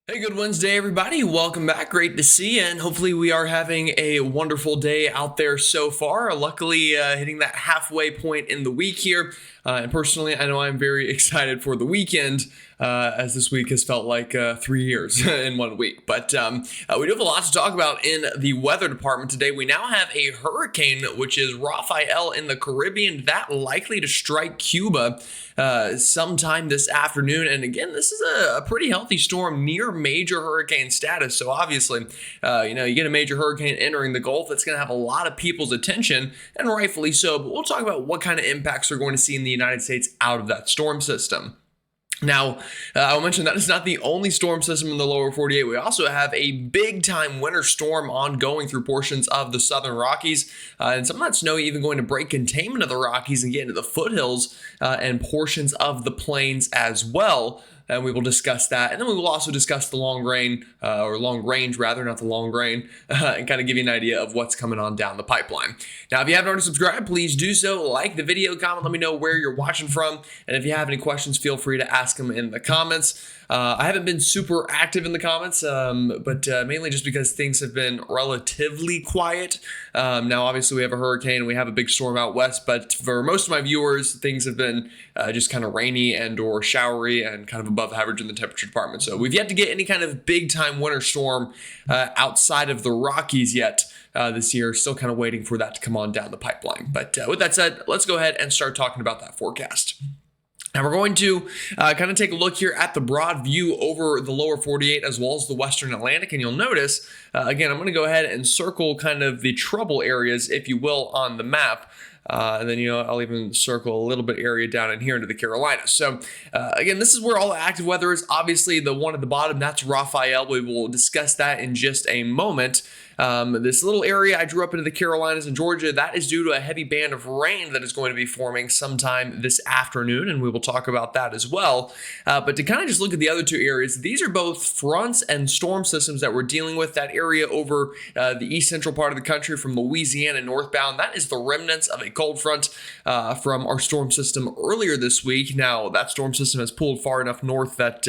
Hey, good Wednesday, everybody. Welcome back. Great to see you. And hopefully, we are having a wonderful day out there so far. Luckily, hitting that halfway point in the week here. And personally, I know I'm very excited for the weekend, as this week has felt like 3 years in 1 week. But we do have a lot to talk about in the weather department today. We now have a hurricane, which is Rafael in the Caribbean, that likely to strike Cuba sometime this afternoon. And again, this is a pretty healthy storm near major hurricane status. So obviously, you get a major hurricane entering the Gulf, that's going to have a lot of people's attention, and rightfully so. But we'll talk about what kind of impacts we're going to see in the United States out of that storm system. Now, I'll mention that it's not the only storm system in the lower 48. We also have a big time winter storm ongoing through portions of the southern Rockies, and some of that snow even going to break containment of the Rockies and get into the foothills and portions of the plains as well. And we will discuss that. And then we will also discuss the long range, not the long rain, and kind of give you an idea of what's coming on down the pipeline. Now, if you haven't already subscribed, please do so. Like the video, comment, let me know where you're watching from. And if you have any questions, feel free to ask them in the comments. I haven't been super active in the comments, but mainly just because things have been relatively quiet. Now, obviously, we have a hurricane, we have a big storm out west, but for most of my viewers, things have been just kind of rainy and or showery and kind of above average in the temperature department. So we've yet to get any kind of big time winter storm outside of the Rockies yet this year. Still kind of waiting for that to come on down the pipeline. But with that said, let's go ahead and start talking about that forecast. Now we're going to kind of take a look here at the broad view over the lower 48 as well as the western Atlantic. And you'll notice, again, I'm going to go ahead and circle kind of the trouble areas, if you will, on the map. And then, I'll even circle a little bit area down in here into the Carolinas. So, again, this is where all the active weather is. Obviously, the one at the bottom, that's Rafael. We will discuss that in just a moment. This little area I drew up into the Carolinas and Georgia, that is due to a heavy band of rain that is going to be forming sometime this afternoon, and we will talk about that as well. But to kind of just look at the other two areas, these are both fronts and storm systems that we're dealing with. That area over the east central part of the country from Louisiana northbound, that is the remnants of a cold front from our storm system earlier this week. Now, that storm system has pulled far enough north that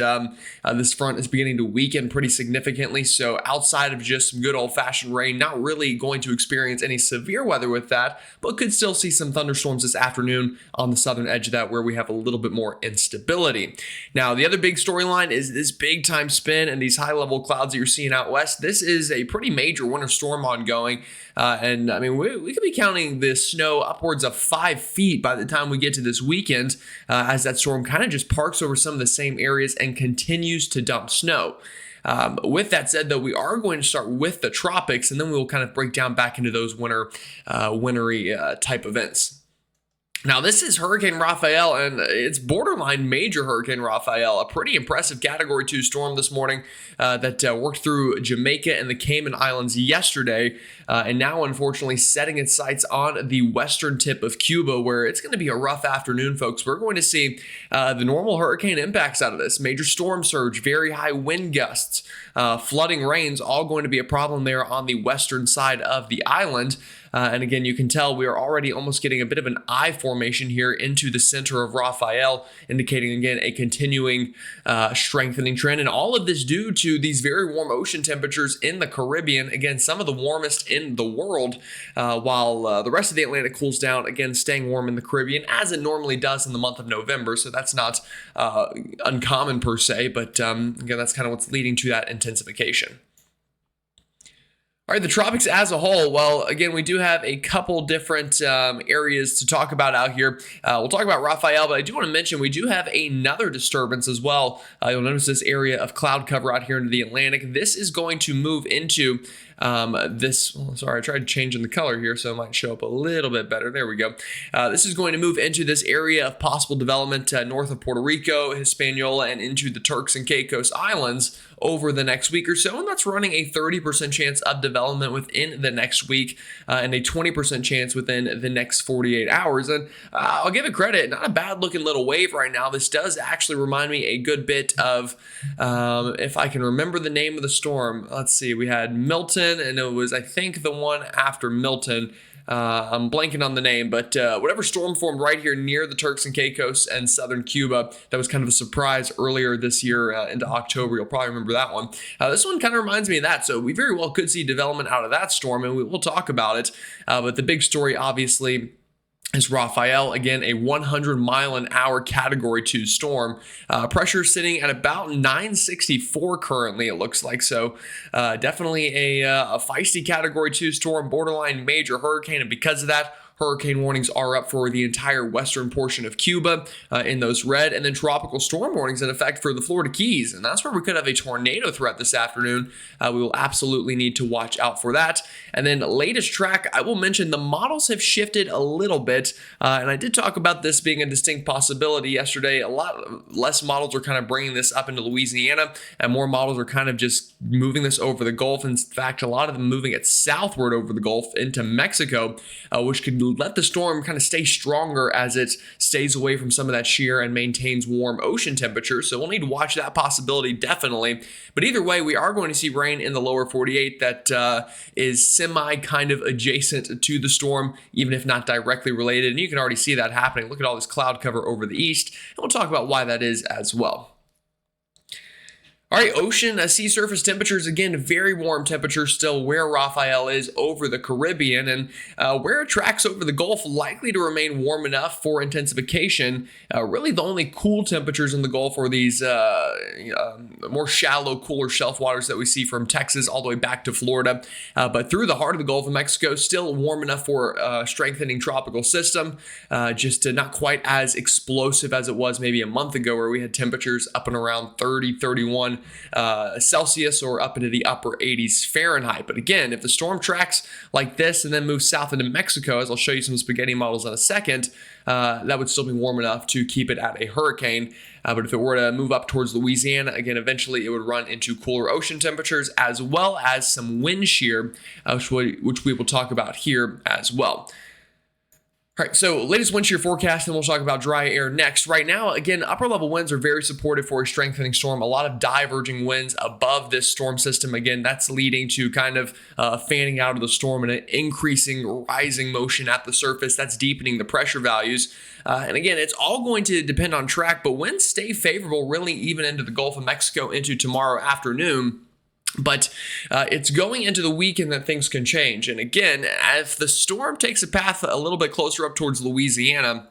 this front is beginning to weaken pretty significantly. So outside of just some good old-fashioned rain, not really going to experience any severe weather with that, but could still see some thunderstorms this afternoon on the southern edge of that where we have a little bit more instability. Now, the other big storyline is this big time spin and these high level clouds that you're seeing out west. This is a pretty major winter storm ongoing. And I mean, we could be counting the snow upwards of 5 feet by the time we get to this weekend, as that storm kind of just parks over some of the same areas and continues to dump snow. With that said, though, we are going to start with the tropics, and then we will kind of break down back into those wintry type events. Now, this is Hurricane Rafael, and it's borderline major Hurricane Rafael, a pretty impressive Category 2 storm this morning that worked through Jamaica and the Cayman Islands yesterday, and now, unfortunately, setting its sights on the western tip of Cuba, where it's going to be a rough afternoon, folks. We're going to see the normal hurricane impacts out of this. Major storm surge, very high wind gusts, flooding rains, all going to be a problem there on the western side of the island. And again, you can tell we are already almost getting a bit of an I formation here into the center of Rafael, indicating, again, a continuing strengthening trend. And all of this due to these very warm ocean temperatures in the Caribbean. Again, some of the warmest in the world, while the rest of the Atlantic cools down, again, staying warm in the Caribbean, as it normally does in the month of November. So that's not uncommon per se, but again, that's kind of what's leading to that intensification. All right, the tropics as a whole, well, again, we do have a couple different areas to talk about out here. We'll talk about Rafael, but I do want to mention we do have another disturbance as well. You'll notice this area of cloud cover out here into the Atlantic. This is going to move into sorry, I tried changing the color here so it might show up a little bit better. There we go. This is going to move into this area of possible development north of Puerto Rico, Hispaniola, and into the Turks and Caicos Islands over the next week or so, and that's running a 30% chance of development within the next week and a 20% chance within the next 48 hours. And I'll give it credit, not a bad looking little wave right now. This does actually remind me a good bit of, if I can remember the name of the storm, let's see, we had Milton, and it was, I think, the one after Milton. I'm blanking on the name, but whatever storm formed right here near the Turks and Caicos and southern Cuba, that was kind of a surprise earlier this year into October. You'll probably remember that one. This one kind of reminds me of that, so we very well could see development out of that storm, and we'll talk about it. But the big story, obviously, is Rafael, again, a 100-mile-an-hour Category 2 storm. Pressure sitting at about 964 currently, it looks like. So definitely a feisty Category 2 storm, borderline major hurricane. And because of that, hurricane warnings are up for the entire western portion of Cuba in those red, and then tropical storm warnings in effect for the Florida Keys. And that's where we could have a tornado threat this afternoon. We will absolutely need to watch out for that. And then latest track, I will mention the models have shifted a little bit. And I did talk about this being a distinct possibility yesterday. A lot less models are kind of bringing this up into Louisiana, and more models are kind of just moving this over the Gulf. In fact, a lot of them moving it southward over the Gulf into Mexico, which could let the storm kind of stay stronger as it stays away from some of that shear and maintains warm ocean temperatures. So we'll need to watch that possibility definitely. But either way, we are going to see rain in the lower 48 that is semi kind of adjacent to the storm, even if not directly related. And you can already see that happening. Look at all this cloud cover over the east. And we'll talk about why that is as well. All right, ocean, sea surface temperatures, again, very warm temperatures still where Rafael is over the Caribbean, and where it tracks over the Gulf likely to remain warm enough for intensification. Really the only cool temperatures in the Gulf are these more shallow, cooler shelf waters that we see from Texas all the way back to Florida. But through the heart of the Gulf of Mexico, still warm enough for a strengthening tropical system, just not quite as explosive as it was maybe a month ago where we had temperatures up and around 30, 31 Celsius or up into the upper 80s Fahrenheit. But again, if the storm tracks like this and then moves south into Mexico, as I'll show you some spaghetti models in a second, that would still be warm enough to keep it at a hurricane. But if it were to move up towards Louisiana, again, eventually it would run into cooler ocean temperatures as well as some wind shear, which we will talk about here as well. All right, so latest wind shear forecast, and we'll talk about dry air next. Right now, again, upper level winds are very supportive for a strengthening storm. A lot of diverging winds above this storm system. Again, that's leading to kind of fanning out of the storm and an increasing rising motion at the surface. That's deepening the pressure values. And again, it's all going to depend on track, but winds stay favorable really even into the Gulf of Mexico into tomorrow afternoon. But it's going into the weekend that things can change. And again, if the storm takes a path a little bit closer up towards Louisiana,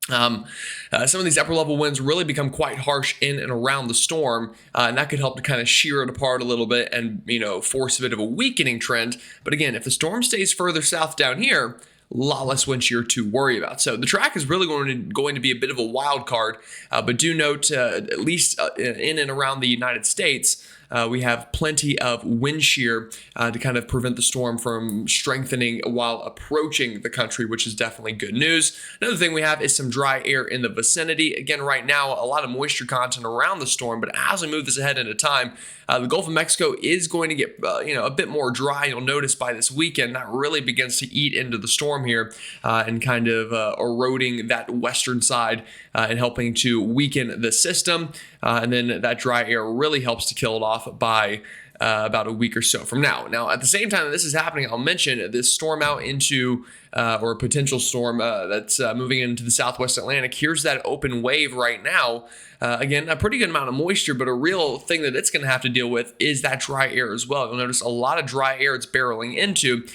some of these upper level winds really become quite harsh in and around the storm, and that could help to kind of shear it apart a little bit and, force a bit of a weakening trend. But again, if the storm stays further south down here, a lot less wind shear to worry about. So the track is really going to be a bit of a wild card, but do note, at least in and around the United States, we have plenty of wind shear to kind of prevent the storm from strengthening while approaching the country, which is definitely good news. Another thing we have is some dry air in the vicinity. Again, right now, a lot of moisture content around the storm, but as we move this ahead into time, the Gulf of Mexico is going to get a bit more dry. You'll notice by this weekend that really begins to eat into the storm here and kind of eroding that western side and helping to weaken the system. And then that dry air really helps to kill it off by about a week or so from now. Now, at the same time that this is happening, I'll mention this storm out into, or a potential storm that's moving into the Southwest Atlantic. Here's that open wave right now. Again, a pretty good amount of moisture, but a real thing that it's going to have to deal with is that dry air as well. You'll notice a lot of dry air it's barreling into.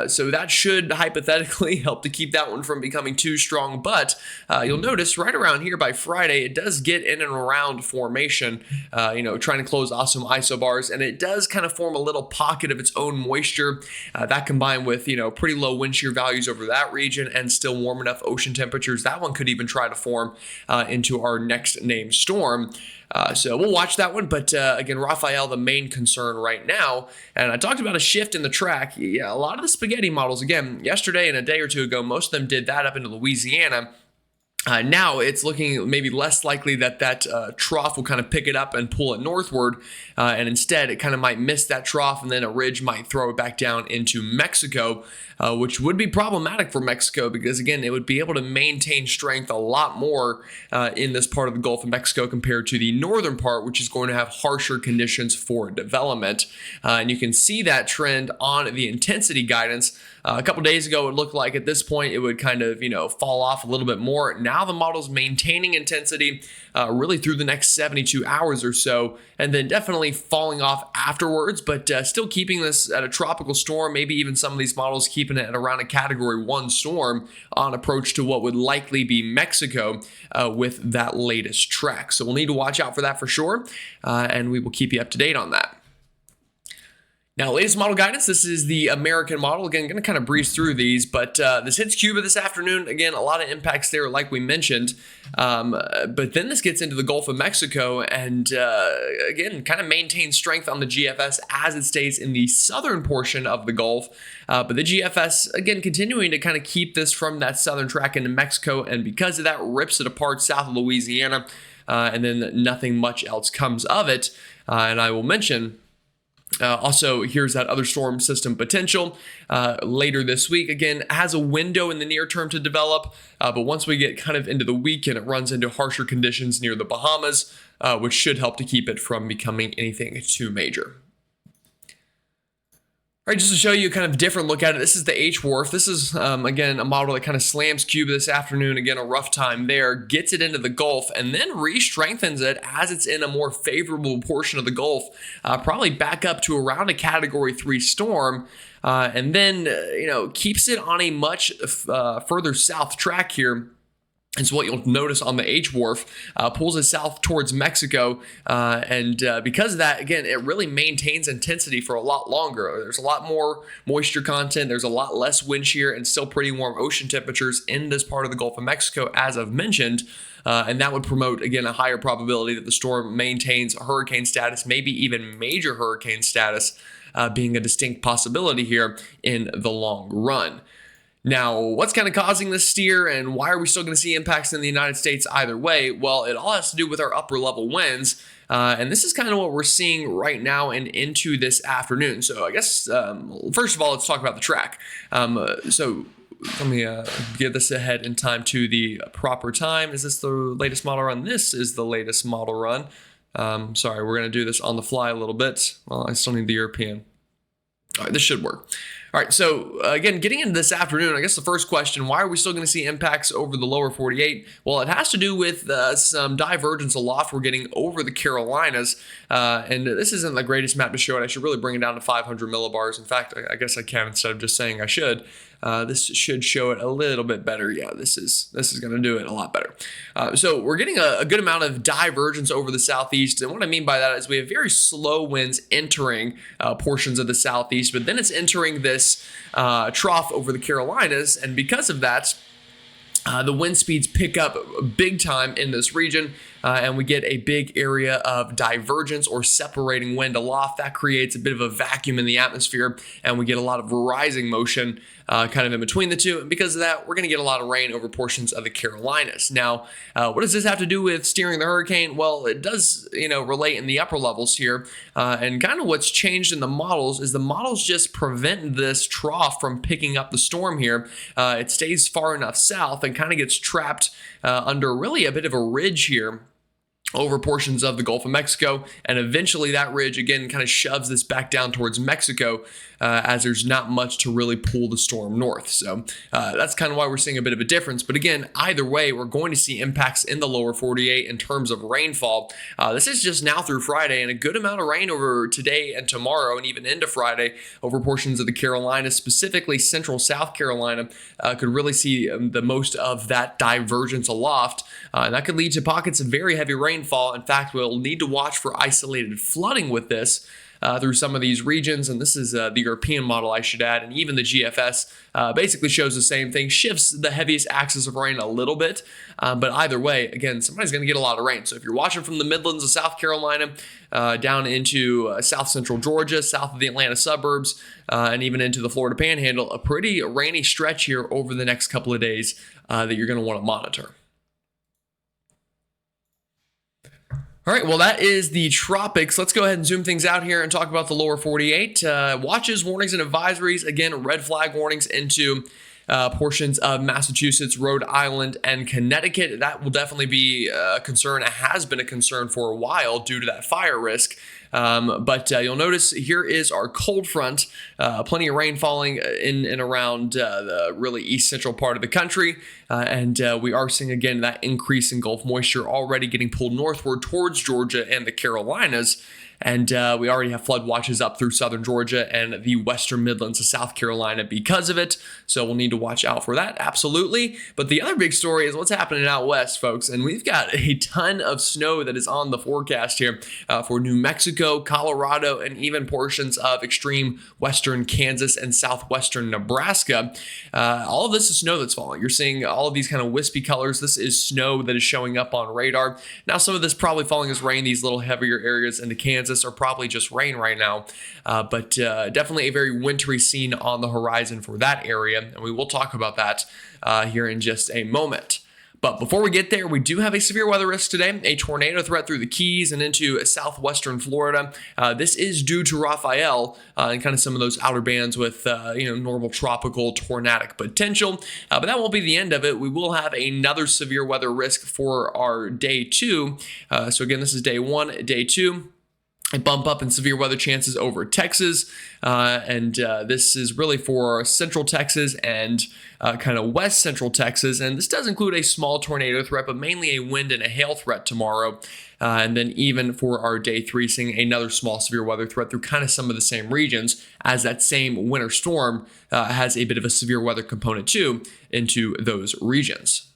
So that should hypothetically help to keep that one from becoming too strong. But you'll notice right around here by Friday, it does get in and around formation, trying to close off some isobars. And it does kind of form a little pocket of its own moisture. That combined with, pretty low wind shear values over that region and still warm enough ocean temperatures, that one could even try to form into our next named storm. So we'll watch that one. But again, Rafael, the main concern right now. And I talked about a shift in the track. Yeah, a lot of the spaghetti models, again, yesterday and a day or two ago, most of them did that up into Louisiana. Now it's looking maybe less likely that trough will kind of pick it up and pull it northward, and instead it kind of might miss that trough, and then a ridge might throw it back down into Mexico, which would be problematic for Mexico because, again, it would be able to maintain strength a lot more in this part of the Gulf of Mexico compared to the northern part, which is going to have harsher conditions for development. And you can see that trend on the intensity guidance. A couple days ago, it looked like at this point it would kind of, fall off a little bit more. Now the model's maintaining intensity really through the next 72 hours or so, and then definitely falling off afterwards, but still keeping this at a tropical storm, maybe even some of these models keeping it at around a Category 1 storm on approach to what would likely be Mexico with that latest track. So we'll need to watch out for that for sure, and we will keep you up to date on that. Now, latest model guidance, this is the American model. Again, going to kind of breeze through these, but this hits Cuba this afternoon. Again, a lot of impacts there, like we mentioned. But then this gets into the Gulf of Mexico and, again, kind of maintains strength on the GFS as it stays in the southern portion of the Gulf. But the GFS, again, continuing to kind of keep this from that southern track into Mexico, and because of that, rips it apart south of Louisiana, and then nothing much else comes of it. And I will mention... also, here's that other storm system potential later this week. Again, has a window in the near term to develop, but once we get kind of into the weekend, it runs into harsher conditions near the Bahamas, which should help to keep it from becoming anything too major. All right, just to show you a kind of different look at it, this is the H-Wharf. This is, again, a model that kind of slams Cuba this afternoon. Again, a rough time there, gets it into the Gulf, and then re-strengthens it as it's in a more favorable portion of the Gulf, probably back up to around a Category 3 storm, and then, keeps it on a much further south track here. And so what you'll notice on the H-Wharf pulls it south towards Mexico, and because of that, again, it really maintains intensity for a lot longer. There's a lot more moisture content, there's a lot less wind shear, and still pretty warm ocean temperatures in this part of the Gulf of Mexico, as I've mentioned, and that would promote, again, a higher probability that the storm maintains hurricane status, maybe even major hurricane status, being a distinct possibility here in the long run. Now, what's kind of causing this steer, and why are we still going to see impacts in the United States either way? Well, it all has to do with our upper level winds, and this is kind of what we're seeing right now and into this afternoon. So I guess, first of all, let's talk about the track. So let me get this ahead in time to the proper time. Is this the latest model run? This is the latest model run. Sorry, we're going to do this on the fly a little bit. Well, I still need the European. All right, this should work. All right, so again, getting into this afternoon, I guess the first question, why are we still going to see impacts over the lower 48? Well, it has to do with some divergence aloft we're getting over the Carolinas, and this isn't the greatest map to show it. I should really bring it down to 500 millibars. In fact, I guess I can instead of just saying I should. This should show it a little bit better. Yeah, this is going to do it a lot better. So we're getting a good amount of divergence over the southeast, and what I mean by that is we have very slow winds entering portions of the southeast, but then it's entering this trough over the Carolinas, and because of that, the wind speeds pick up big time in this region, and we get a big area of divergence or separating wind aloft. That creates a bit of a vacuum in the atmosphere, and we get a lot of rising motion kind of in between the two. And because of that, we're going to get a lot of rain over portions of the Carolinas. Now, what does this have to do with steering the hurricane? Well, it does, relate in the upper levels here. And kind of what's changed in the models is the models just prevent this trough from picking up the storm here. It stays far enough south and kind of gets trapped under really a bit of a ridge here over portions of the Gulf of Mexico, and eventually that ridge again kind of shoves this back down towards Mexico, as there's not much to really pull the storm north. So that's kind of why we're seeing a bit of a difference. But again, either way, we're going to see impacts in the lower 48 in terms of rainfall. This is just now through Friday, and a good amount of rain over today and tomorrow, and even into Friday over portions of the Carolinas, specifically central South Carolina, could really see the most of that divergence aloft. And that could lead to pockets of very heavy rainfall. In fact, we'll need to watch for isolated flooding with this through some of these regions. And this is the European model, I should add. And even the GFS basically shows the same thing, shifts the heaviest axis of rain a little bit. But either way, again, somebody's going to get a lot of rain. So if you're watching from the Midlands of South Carolina down into south central Georgia, south of the Atlanta suburbs, and even into the Florida Panhandle, a pretty rainy stretch here over the next couple of days that you're going to want to monitor. All right, well, that is the tropics. Let's go ahead and zoom things out here and talk about the lower 48. Watches, warnings, and advisories. Again, red flag warnings into portions of Massachusetts, Rhode Island, and Connecticut. That will definitely be a concern. It has been a concern for a while due to that fire risk. But you'll notice here is our cold front. Plenty of rain falling in and around the really east central part of the country. And we are seeing, again, that increase in Gulf moisture already getting pulled northward towards Georgia and the Carolinas. And we already have flood watches up through southern Georgia and the western Midlands of South Carolina because of it. So we'll need to watch out for that, absolutely. But the other big story is what's happening out west, folks. And we've got a ton of snow that is on the forecast here for New Mexico, Colorado, and even portions of extreme western Kansas and southwestern Nebraska. All of this is snow that's falling. You're seeing all of these kind of wispy colors. This is snow that is showing up on radar. Now, some of this probably falling as rain. These little heavier areas into Kansas are probably just rain right now, but definitely a very wintry scene on the horizon for that area, and we will talk about that here in just a moment. But before we get there, we do have a severe weather risk today, a tornado threat through the Keys and into southwestern Florida. This is due to Rafael and kind of some of those outer bands with normal tropical tornadic potential. But that won't be the end of it. We will have another severe weather risk for our day 2. So again, this is day 1, day 2. A bump up in severe weather chances over Texas, and this is really for central Texas and kind of west central Texas, and this does include a small tornado threat, but mainly a wind and a hail threat tomorrow, and then even for our day 3, seeing another small severe weather threat through kind of some of the same regions, as that same winter storm has a bit of a severe weather component too into those regions.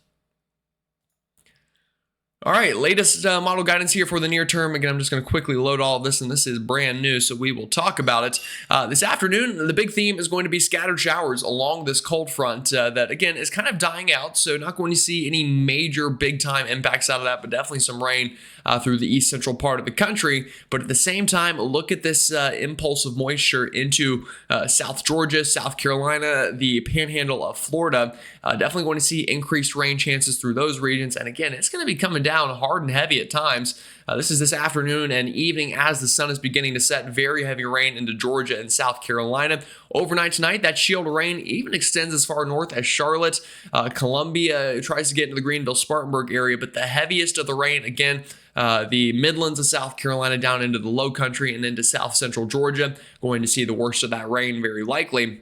All right, latest model guidance here for the near term. Again, I'm just going to quickly load all of this, and this is brand new, so we will talk about it. This afternoon, the big theme is going to be scattered showers along this cold front that, again, is kind of dying out, so not going to see any major big-time impacts out of that, but definitely some rain through the east central part of the country. But at the same time, look at this impulse of moisture into South Georgia, South Carolina, the panhandle of Florida. Definitely going to see increased rain chances through those regions, and again, it's going to be coming down hard and heavy at times. This is this afternoon and evening as the sun is beginning to set. Very heavy rain into Georgia and South Carolina. Overnight tonight, that shield of rain even extends as far north as Charlotte. Columbia tries to get into the Greenville-Spartanburg area, but the heaviest of the rain, again, the Midlands of South Carolina down into the low country and into south central Georgia. Going to see the worst of that rain very likely.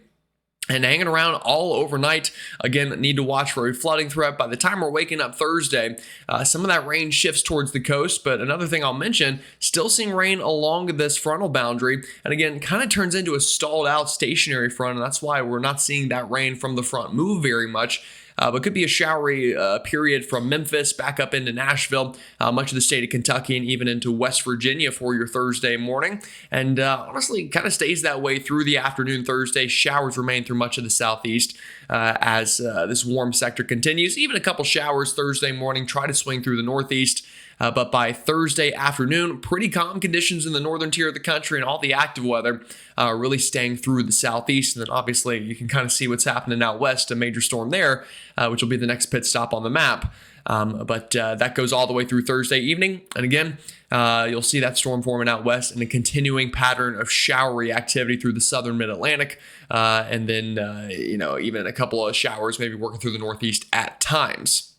And hanging around all overnight. Again, need to watch for a flooding threat. By the time we're waking up Thursday, some of that rain shifts towards the coast. But another thing I'll mention, still seeing rain along this frontal boundary. And again, kind of turns into a stalled out stationary front. And that's why we're not seeing that rain from the front move very much. But could be a showery period from Memphis back up into Nashville, much of the state of Kentucky, and even into West Virginia for your Thursday morning. And honestly, kind of stays that way through the afternoon Thursday. Showers remain through much of the southeast as this warm sector continues. Even a couple showers Thursday morning, try to swing through the northeast. But by Thursday afternoon, pretty calm conditions in the northern tier of the country, and all the active weather really staying through the southeast. And then obviously you can kind of see what's happening out west, a major storm there, which will be the next pit stop on the map. But that goes all the way through Thursday evening. And again, you'll see that storm forming out west and a continuing pattern of showery activity through the southern mid-Atlantic. And then, even a couple of showers maybe working through the northeast at times.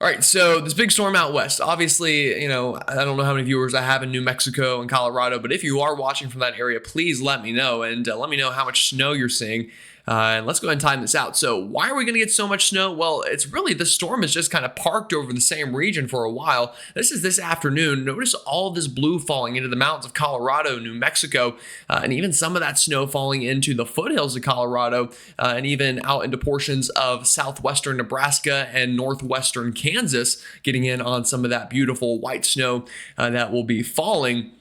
All right, so this big storm out west, obviously, I don't know how many viewers I have in New Mexico and Colorado, but if you are watching from that area, please let me know, and let me know how much snow you're seeing. And let's go ahead and time this out. So why are we going to get so much snow? Well, it's really the storm is just kind of parked over the same region for a while. This is this afternoon. Notice all this blue falling into the mountains of Colorado, New Mexico, and even some of that snow falling into the foothills of Colorado and even out into portions of southwestern Nebraska and northwestern Kansas, getting in on some of that beautiful white snow that will be falling.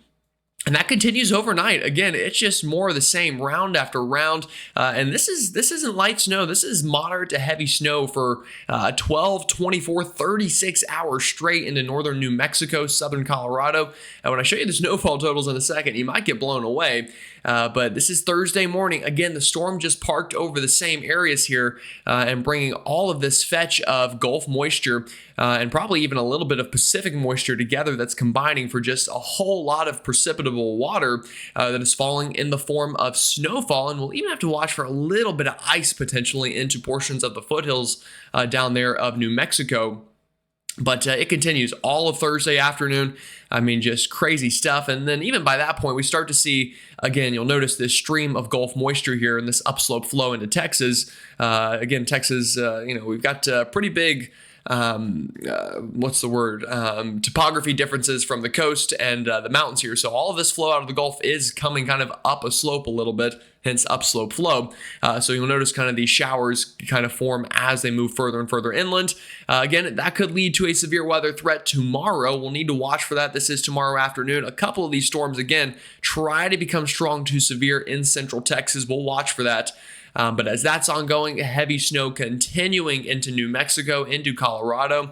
And that continues overnight. Again, it's just more of the same round after round. And this isn't light snow. This is moderate to heavy snow for 12, 24, 36 hours straight into northern New Mexico, southern Colorado. And when I show you the snowfall totals in a second, you might get blown away. But this is Thursday morning. Again, the storm just parked over the same areas here and bringing all of this fetch of Gulf moisture and probably even a little bit of Pacific moisture together that's combining for just a whole lot of precipitable water that is falling in the form of snowfall. And we'll even have to watch for a little bit of ice potentially into portions of the foothills down there of New Mexico. But it continues all of Thursday afternoon. I mean, just crazy stuff. And then even by that point, we start to see, again, you'll notice this stream of Gulf moisture here and this upslope flow into Texas. Again, Texas, we've got pretty big topography differences from the coast and the mountains here. So all of this flow out of the Gulf is coming kind of up a slope a little bit, hence upslope flow. So you'll notice kind of these showers kind of form as they move further and further inland. Again, that could lead to a severe weather threat tomorrow. We'll need to watch for that. This is tomorrow afternoon. A couple of these storms, again, try to become strong to severe in central Texas. We'll watch for that. But as that's ongoing, heavy snow continuing into New Mexico, into Colorado,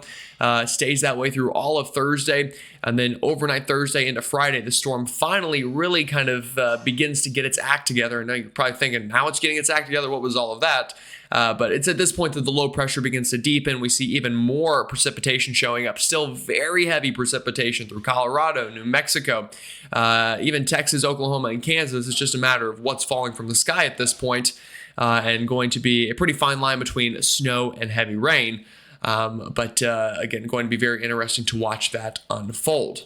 stays that way through all of Thursday. And then overnight Thursday into Friday, the storm finally really kind of begins to get its act together. And now you're probably thinking, how it's getting its act together? What was all of that? But it's at this point that the low pressure begins to deepen. We see even more precipitation showing up, still very heavy precipitation through Colorado, New Mexico, even Texas, Oklahoma, and Kansas. It's just a matter of what's falling from the sky at this point. And going to be a pretty fine line between snow and heavy rain. But again, going to be very interesting to watch that unfold.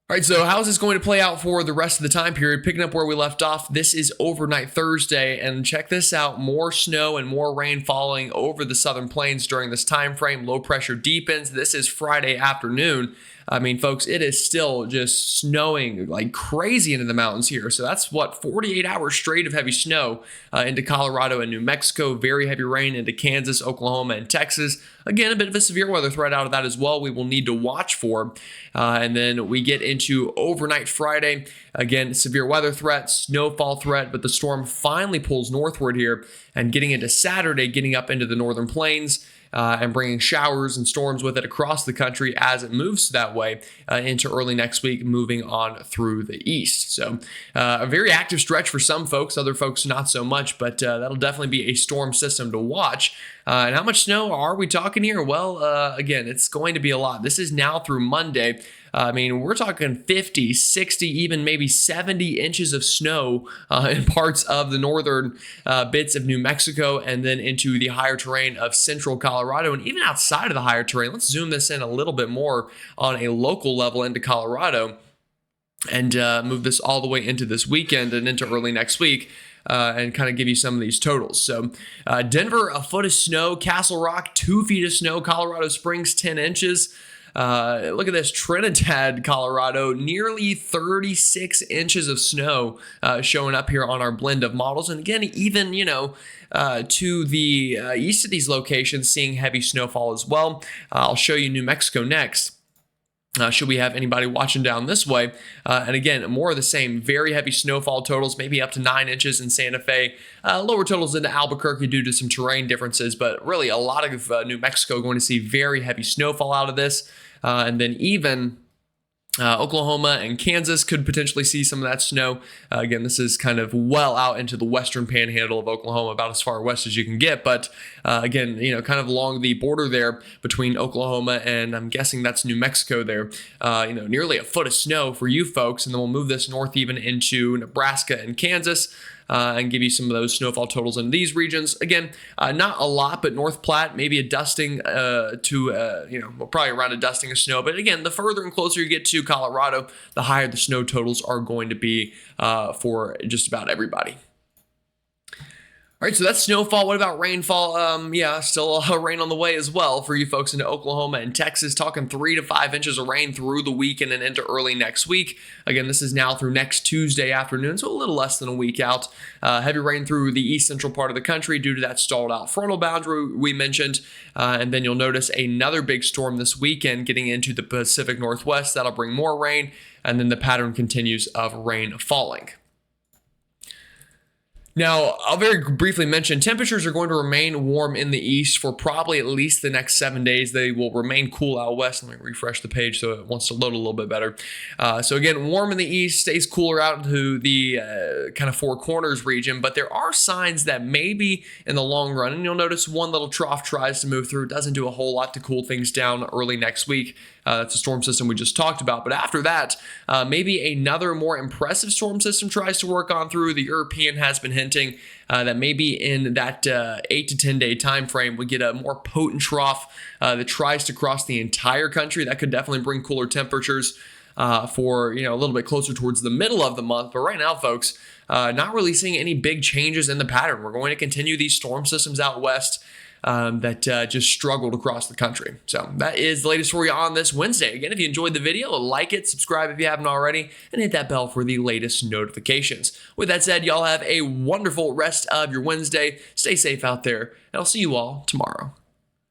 All right, so how is this going to play out for the rest of the time period? Picking up where we left off, this is overnight Thursday, and check this out, more snow and more rain falling over the southern plains during this time frame. Low pressure deepens. This is Friday afternoon. I mean, folks, it is still just snowing like crazy into the mountains here. So that's 48 hours straight of heavy snow into Colorado and New Mexico. Very heavy rain into Kansas, Oklahoma, and Texas. Again, a bit of a severe weather threat out of that as well we will need to watch for. And then we get into overnight Friday. Again, severe weather threat, snowfall threat, but the storm finally pulls northward here and getting into Saturday, getting up into the northern plains. And bringing showers and storms with it across the country as it moves that way into early next week, moving on through the east. So a very active stretch for some folks, other folks not so much, but that'll definitely be a storm system to watch. And how much snow are we talking here? Well, again, it's going to be a lot. This is now through Monday. I mean, we're talking 50, 60, even maybe 70 inches of snow in parts of the northern bits of New Mexico and then into the higher terrain of central Colorado and even outside of the higher terrain. Let's zoom this in a little bit more on a local level into Colorado and move this all the way into this weekend and into early next week. And kind of give you some of these totals. So Denver, a foot of snow. Castle Rock, 2 feet of snow. Colorado Springs, 10 inches. Look at this, Trinidad, Colorado, nearly 36 inches of snow showing up here on our blend of models. And again, even, to the east of these locations, seeing heavy snowfall as well. I'll show you New Mexico next. Should we have anybody watching down this way? And again, more of the same, very heavy snowfall totals, maybe up to 9 inches in Santa Fe. Lower totals into Albuquerque due to some terrain differences, but really a lot of New Mexico going to see very heavy snowfall out of this. And then even Oklahoma and Kansas could potentially see some of that snow. Again, this is kind of well out into the western panhandle of Oklahoma, about as far west as you can get. But again, kind of along the border there between Oklahoma and I'm guessing that's New Mexico there. Nearly a foot of snow for you folks. And then we'll move this north even into Nebraska and Kansas. And give you some of those snowfall totals in these regions. Again, not a lot, but North Platte, maybe a dusting probably around a dusting of snow. But again, the further and closer you get to Colorado, the higher the snow totals are going to be for just about everybody. All right, so that's snowfall. What about rainfall? Still rain on the way as well for you folks into Oklahoma and Texas. Talking 3 to 5 inches of rain through the weekend and into early next week. Again, this is now through next Tuesday afternoon, so a little less than a week out. Heavy rain through the east central part of the country due to that stalled out frontal boundary we mentioned. And then you'll notice another big storm this weekend getting into the Pacific Northwest. That'll bring more rain, and then the pattern continues of rain falling. Now, I'll very briefly mention temperatures are going to remain warm in the east for probably at least the next 7 days. They will remain cool out west. Let me refresh the page so it wants to load a little bit better. So again, warm in the east, stays cooler out to the kind of Four Corners region, but there are signs that maybe in the long run, and you'll notice one little trough tries to move through, doesn't do a whole lot to cool things down early next week. That's a storm system we just talked about. But after that, maybe another more impressive storm system tries to work on through. The European has been hit hinting that maybe in that 8 to 10 day time frame, we get a more potent trough that tries to cross the entire country. That could definitely bring cooler temperatures for a little bit closer towards the middle of the month. But right now, folks, not really seeing any big changes in the pattern. We're going to continue these storm systems out west that just struggled across the country. So that is the latest for you on this Wednesday. Again, if you enjoyed the video, like it, subscribe if you haven't already, and hit that bell for the latest notifications. With that said, y'all have a wonderful rest of your Wednesday. Stay safe out there, and I'll see you all tomorrow.